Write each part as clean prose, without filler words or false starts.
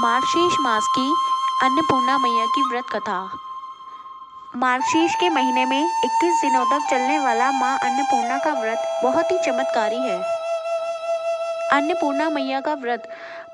मार्गशीर्ष मास की अन्नपूर्णा मैया की व्रत कथा। मार्गशीर्ष के महीने में 21 दिनों तक चलने वाला मां अन्नपूर्णा का व्रत बहुत ही चमत्कारी है। अन्नपूर्णा मैया का व्रत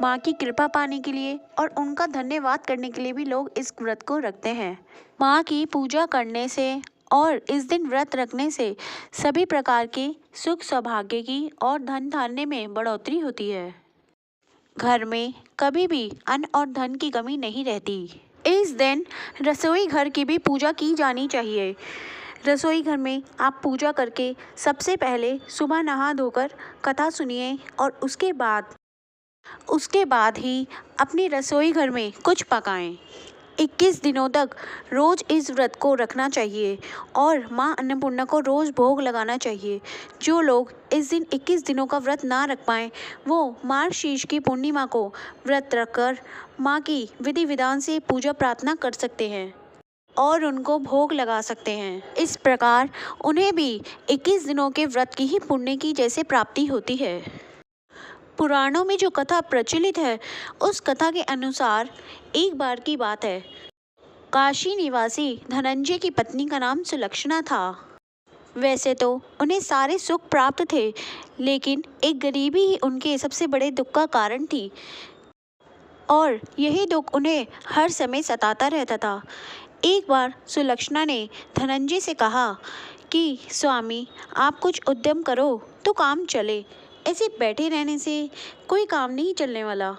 मां की कृपा पाने के लिए और उनका धन्यवाद करने के लिए भी लोग इस व्रत को रखते हैं। मां की पूजा करने से और इस दिन व्रत रखने से सभी प्रकार के सुख सौभाग्य की और धन धान्य में बढ़ोतरी होती है। घर में कभी भी अन्न और धन की कमी नहीं रहती। इस दिन रसोई घर की भी पूजा की जानी चाहिए। रसोई घर में आप पूजा करके सबसे पहले सुबह नहा धोकर कथा सुनिए और उसके बाद ही अपनी रसोई घर में कुछ पकाएं। 21 दिनों तक रोज इस व्रत को रखना चाहिए और मां अन्नपूर्णा को रोज भोग लगाना चाहिए। जो लोग इस दिन 21 दिनों का व्रत ना रख पाएं, वो मार्गशीर्ष की पूर्णिमा को व्रत रखकर मां की विधि विधान से पूजा प्रार्थना कर सकते हैं और उनको भोग लगा सकते हैं। इस प्रकार उन्हें भी 21 दिनों के व्रत की ही पुण्य की जैसे प्राप्ति होती है। पुराणों में जो कथा प्रचलित है, उस कथा के अनुसार एक बार की बात है, काशी निवासी धनंजय की पत्नी का नाम सुलक्षणा था। वैसे तो उन्हें सारे सुख प्राप्त थे, लेकिन एक गरीबी ही उनके सबसे बड़े दुख का कारण थी और यही दुख उन्हें हर समय सताता रहता था। एक बार सुलक्षणा ने धनंजय से कहा कि स्वामी, आप कुछ उद्यम करो तो काम चले, ऐसे बैठे रहने से कोई काम नहीं चलने वाला।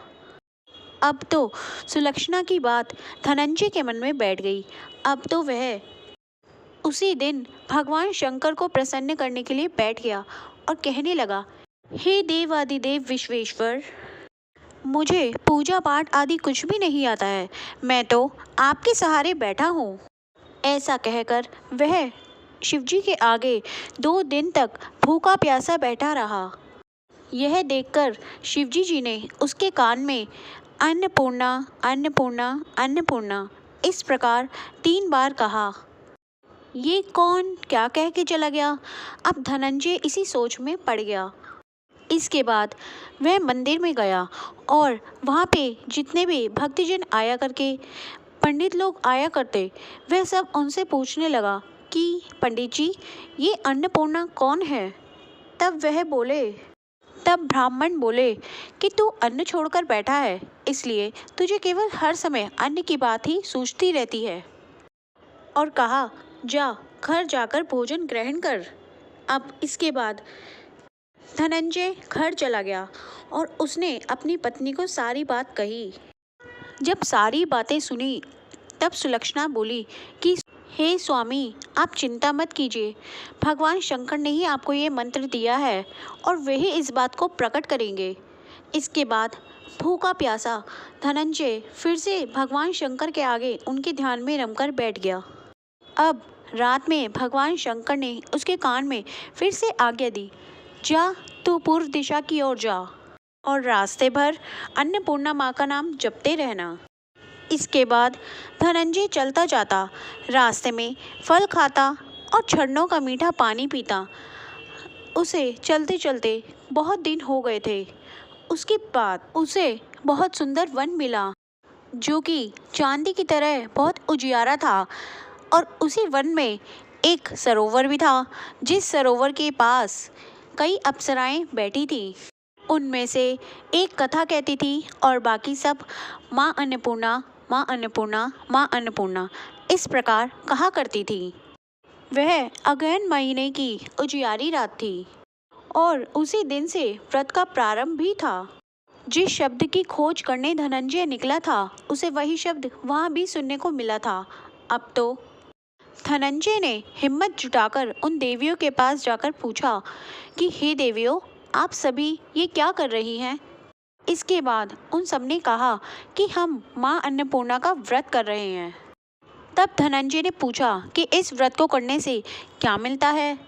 अब तो सुलक्षणा की बात धनंजय के मन में बैठ गई। अब तो वह उसी दिन भगवान शंकर को प्रसन्न करने के लिए बैठ गया और कहने लगा, हे देवादिदेव विश्वेश्वर, मुझे पूजा पाठ आदि कुछ भी नहीं आता है, मैं तो आपके सहारे बैठा हूँ। ऐसा कहकर वह शिवजी के आगे 2 दिन तक भूखा प्यासा बैठा रहा। यह देखकर शिवजी जी ने उसके कान में अन्नपूर्णा अन्नपूर्णा अन्नपूर्णा इस प्रकार 3 बार कहा। ये कौन क्या कह के चला गया? अब धनंजय इसी सोच में पड़ गया। इसके बाद वह मंदिर में गया और वहाँ पे जितने भी भक्तजन आया करके, पंडित लोग आया करते, वह सब उनसे पूछने लगा कि पंडित जी, ये अन्नपूर्णा कौन है? तब ब्राह्मण बोले कि तू अन्न छोड़कर बैठा है, इसलिए तुझे केवल हर समय अन्न की बात ही सूझती रहती है, और कहा, जा घर जाकर भोजन ग्रहण कर। अब इसके बाद धनंजय घर चला गया और उसने अपनी पत्नी को सारी बात कही। जब सारी बातें सुनी, तब सुलक्षणा बोली कि हे स्वामी, आप चिंता मत कीजिए, भगवान शंकर ने ही आपको ये मंत्र दिया है और वही इस बात को प्रकट करेंगे। इसके बाद भूखा प्यासा धनंजय फिर से भगवान शंकर के आगे उनके ध्यान में रमकर बैठ गया। अब रात में भगवान शंकर ने उसके कान में फिर से आज्ञा दी, जा तू पूर्व दिशा की ओर जा और रास्ते भर अन्नपूर्णा माँ का नाम जपते रहना। इसके बाद धनंजय चलता जाता, रास्ते में फल खाता और झरनों का मीठा पानी पीता। उसे चलते चलते बहुत दिन हो गए थे। उसके बाद उसे बहुत सुंदर वन मिला, जो कि चांदी की तरह बहुत उजियारा था, और उसी वन में एक सरोवर भी था, जिस सरोवर के पास कई अप्सराएं बैठी थीं। उनमें से एक कथा कहती थी और बाकी सब माँ अन्नपूर्णा माँ अन्नपूर्णा माँ अन्नपूर्णा इस प्रकार कहा करती थी। वह अगहन महीने की उजियारी रात थी और उसी दिन से व्रत का प्रारंभ भी था। जिस शब्द की खोज करने धनंजय निकला था, उसे वही शब्द वहाँ भी सुनने को मिला था। अब तो धनंजय ने हिम्मत जुटाकर उन देवियों के पास जाकर पूछा कि हे देवियों, आप सभी ये क्या कर रही हैं? इसके बाद उन सब ने कहा कि हम माँ अन्नपूर्णा का व्रत कर रहे हैं। तब धनंजय ने पूछा कि इस व्रत को करने से क्या मिलता है?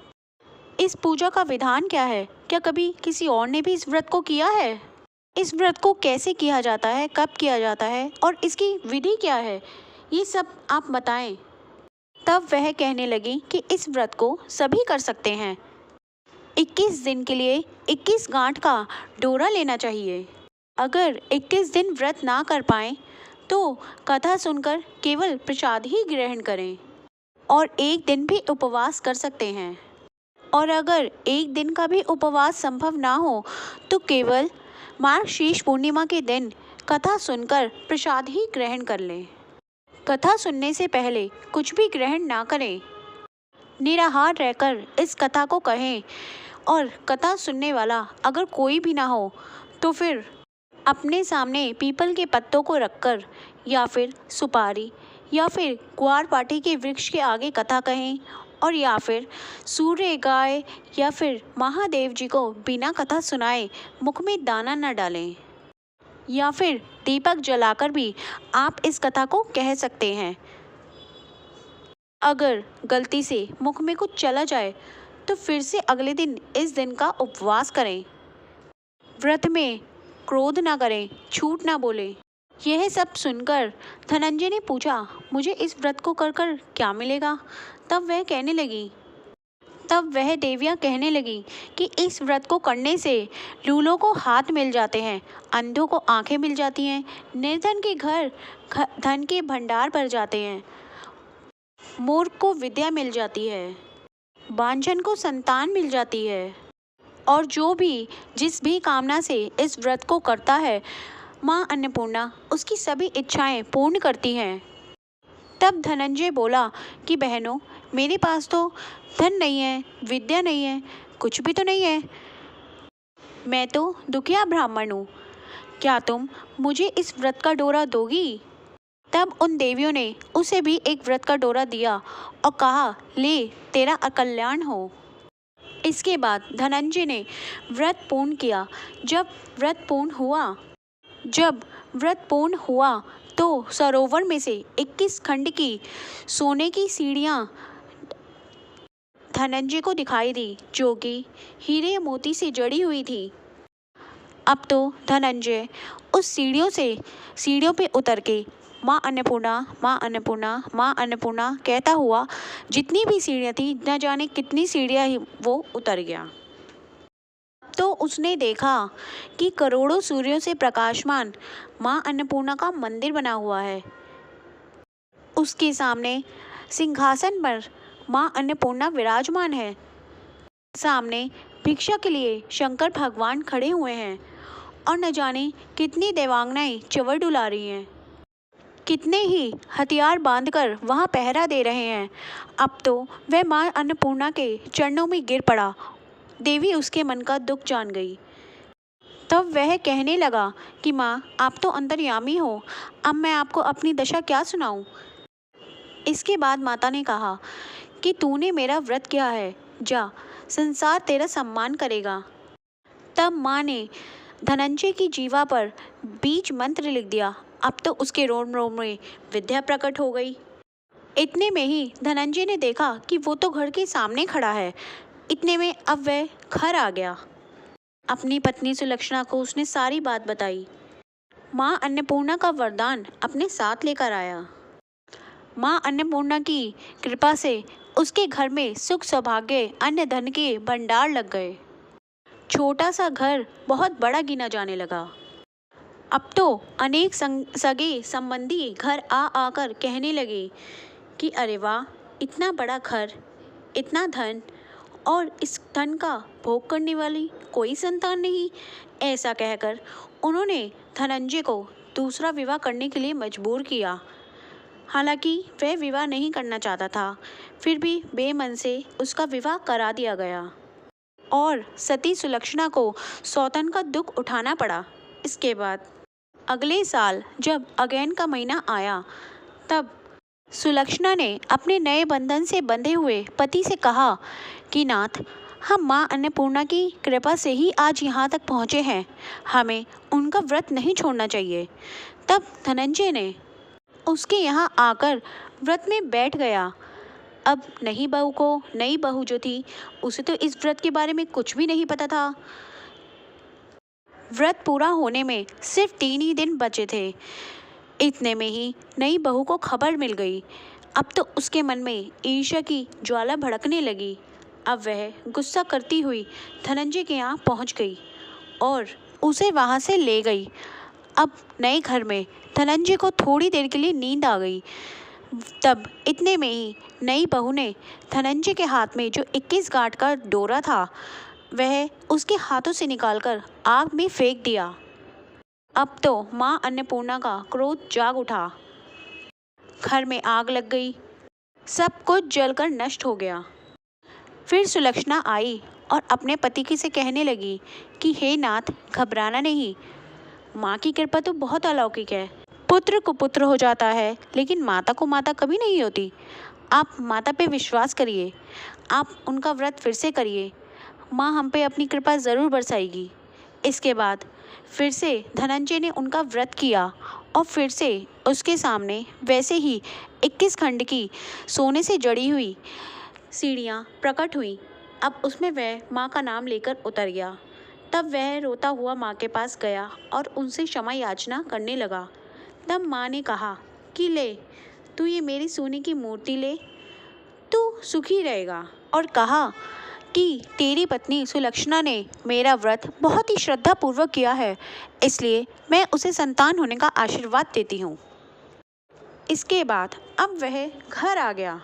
इस पूजा का विधान क्या है? क्या कभी किसी और ने भी इस व्रत को किया है? इस व्रत को कैसे किया जाता है, कब किया जाता है और इसकी विधि क्या है? ये सब आप बताएं। तब वह कहने लगी कि इस व्रत को सभी कर सकते हैं। 21 दिन के लिए 21 गांठ का डोरा लेना चाहिए। अगर 21 दिन व्रत ना कर पाए तो कथा सुनकर केवल प्रसाद ही ग्रहण करें और एक दिन भी उपवास कर सकते हैं। और अगर एक दिन का भी उपवास संभव ना हो तो केवल मार्गशीर्ष पूर्णिमा के दिन कथा सुनकर प्रसाद ही ग्रहण कर लें। कथा सुनने से पहले कुछ भी ग्रहण ना करें। निराहार रहकर इस कथा को कहें और कथा सुनने वाला अगर कोई भी ना हो तो फिर अपने सामने पीपल के पत्तों को रखकर या फिर सुपारी या फिर ग्वार पाटी के वृक्ष के आगे कथा कहें और या फिर सूर्य गाय या फिर महादेव जी को बिना कथा सुनाए मुख में दाना न डालें या फिर दीपक जलाकर भी आप इस कथा को कह सकते हैं। अगर गलती से मुख में कुछ चला जाए तो फिर से अगले दिन इस दिन का उपवास करें। व्रत में क्रोध ना करें, झूठ ना बोलें। यह सब सुनकर धनंजय ने पूछा, मुझे इस व्रत को कर कर क्या मिलेगा? तब वह देवियाँ कहने लगी कि इस व्रत को करने से लूलों को हाथ मिल जाते हैं, अंधों को आंखें मिल जाती हैं, निर्धन के घर धन के भंडार भर जाते हैं, मूर्ख को विद्या मिल जाती है, बांझन को संतान मिल जाती है और जो भी जिस भी कामना से इस व्रत को करता है माँ अन्नपूर्णा उसकी सभी इच्छाएं पूर्ण करती हैं। तब धनंजय बोला कि बहनों, मेरे पास तो धन नहीं है, विद्या नहीं है, कुछ भी तो नहीं है। मैं तो दुखिया ब्राह्मण हूँ। क्या तुम मुझे इस व्रत का डोरा दोगी? तब उन देवियों ने उसे भी एक व्रत का डोरा दिया और कहा, ले, तेरा अकल्याण हो। इसके बाद धनंजय ने व्रत पूर्ण किया। जब व्रत पूर्ण हुआ तो सरोवर में से 21 खंड की सोने की सीढ़ियाँ धनंजय को दिखाई दी, जो कि हीरे मोती से जड़ी हुई थी। अब तो धनंजय उस सीढ़ियों पे उतर के माँ अन्नपूर्णा, माँ अन्नपूर्णा, माँ अन्नपूर्णा कहता हुआ जितनी भी सीढ़ियाँ थी, न जाने कितनी सीढ़ियाँ वो उतर गया। तो उसने देखा कि करोड़ों सूर्यों से प्रकाशमान माँ अन्नपूर्णा का मंदिर बना हुआ है। उसके सामने सिंहासन पर माँ अन्नपूर्णा विराजमान है। सामने भिक्षा के लिए शंकर भगवान खड़े हुए हैं और न जाने कितनी देवांगनाएं चंवर डुला रही हैं। कितने ही हथियार बांधकर वहाँ पहरा दे रहे हैं। अब तो वह माँ अन्नपूर्णा के चरणों में गिर पड़ा। देवी उसके मन का दुख जान गई। तब वह कहने लगा कि माँ, आप तो अंतर्यामी हो, अब मैं आपको अपनी दशा क्या सुनाऊं? इसके बाद माता ने कहा कि तूने मेरा व्रत किया है, जा, संसार तेरा सम्मान करेगा। तब माँ ने धनंजय की जीवा पर बीज मंत्र लिख दिया। अब तो उसके रोम रोम में विद्या प्रकट हो गई। इतने में ही धनंजय ने देखा कि वो तो घर के सामने खड़ा है। इतने में अब वह घर आ गया। अपनी पत्नी सुलक्षणा को उसने सारी बात बताई। माँ अन्नपूर्णा का वरदान अपने साथ लेकर आया। माँ अन्नपूर्णा की कृपा से उसके घर में सुख सौभाग्य अन्न धन के भंडार लग गए। छोटा सा घर बहुत बड़ा गिना जाने लगा। अब तो अनेक सगे संबंधी घर आ आकर कहने लगे कि अरे वाह, इतना बड़ा घर, इतना धन और इस धन का भोग करने वाली कोई संतान नहीं। ऐसा कहकर उन्होंने धनंजय को दूसरा विवाह करने के लिए मजबूर किया। हालांकि वह विवाह नहीं करना चाहता था, फिर भी बेमन से उसका विवाह करा दिया गया और सती सुलक्षणा को सौतन का दुख उठाना पड़ा। इसके बाद अगले साल जब अगैन का महीना आया, तब सुलक्षणा ने अपने नए बंधन से बंधे हुए पति से कहा कि नाथ, हम माँ अन्नपूर्णा की कृपा से ही आज यहाँ तक पहुँचे हैं, हमें उनका व्रत नहीं छोड़ना चाहिए। तब धनंजय ने उसके यहाँ आकर व्रत में बैठ गया। अब नई बहू जो थी, उसे तो इस व्रत के बारे में कुछ भी नहीं पता था। व्रत पूरा होने में सिर्फ 3 ही दिन बचे थे। इतने में ही नई बहू को खबर मिल गई। अब तो उसके मन में ईर्ष्या की ज्वाला भड़कने लगी। अब वह गुस्सा करती हुई धनंजय के यहाँ पहुँच गई और उसे वहाँ से ले गई। अब नए घर में धनंजय को थोड़ी देर के लिए नींद आ गई। तब इतने में ही नई बहू ने धनंजय के हाथ में जो 21 गांठ का डोरा था वह उसके हाथों से निकालकर आग में फेंक दिया। अब तो माँ अन्नपूर्णा का क्रोध जाग उठा। घर में आग लग गई, सब कुछ जलकर नष्ट हो गया। फिर सुलक्षणा आई और अपने पति से कहने लगी कि हे नाथ, घबराना नहीं, माँ की कृपा तो बहुत अलौकिक है। पुत्र को पुत्र हो जाता है लेकिन माता को माता कभी नहीं होती। आप माता पे विश्वास करिए, आप उनका व्रत फिर से करिए, माँ हम पे अपनी कृपा ज़रूर बरसाएगी। इसके बाद फिर से धनंजय ने उनका व्रत किया और फिर से उसके सामने वैसे ही 21 खंड की सोने से जड़ी हुई सीढ़ियाँ प्रकट हुई। अब उसमें वह माँ का नाम लेकर उतर गया। तब वह रोता हुआ माँ के पास गया और उनसे क्षमा याचना करने लगा। तब माँ ने कहा कि ले, तू ये मेरी सोने की मूर्ति ले, तू सुखी रहेगा। और कहा कि तेरी पत्नी सुलक्षणा ने मेरा व्रत बहुत ही श्रद्धापूर्वक किया है, इसलिए मैं उसे संतान होने का आशीर्वाद देती हूँ। इसके बाद अब वह घर आ गया।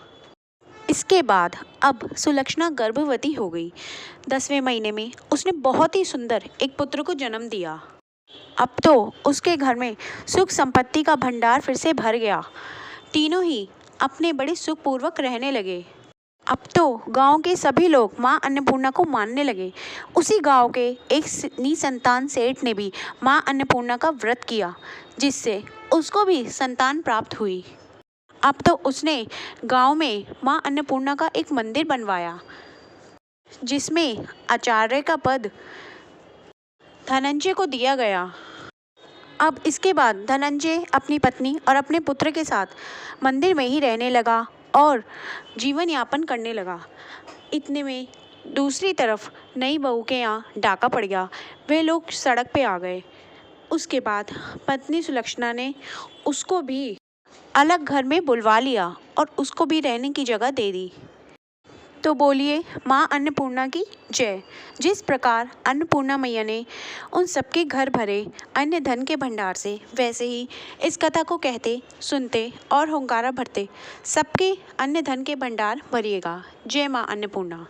इसके बाद अब सुलक्षणा गर्भवती हो गई। 10वें महीने में उसने बहुत ही सुंदर एक पुत्र को जन्म दिया। अब तो उसके घर में सुख संपत्ति का भंडार फिर से भर गया। तीनों ही अपने बड़े सुखपूर्वक रहने लगे। अब तो गांव के सभी लोग माँ अन्नपूर्णा को मानने लगे। उसी गांव के एक निसंतान सेठ ने भी माँ अन्नपूर्णा का व्रत किया, जिससे उसको भी संतान प्राप्त हुई। अब तो उसने गांव में माँ अन्नपूर्णा का एक मंदिर बनवाया, जिसमें आचार्य का पद धनंजय को दिया गया। अब इसके बाद धनंजय अपनी पत्नी और अपने पुत्र के साथ मंदिर में ही रहने लगा और जीवन यापन करने लगा। इतने में दूसरी तरफ नई बहू के यहाँ डाका पड़ गया। वे लोग सड़क पे आ गए। उसके बाद पत्नी सुलक्षणा ने उसको भी अलग घर में बुलवा लिया और उसको भी रहने की जगह दे दी। तो बोलिए माँ अन्नपूर्णा की जय। जिस प्रकार अन्नपूर्णा मैया ने उन सबके घर भरे अन्य धन के भंडार से, वैसे ही इस कथा को कहते, सुनते और हुंकारा भरते सबके अन्य धन के भंडार भरिएगा। जय माँ अन्नपूर्णा।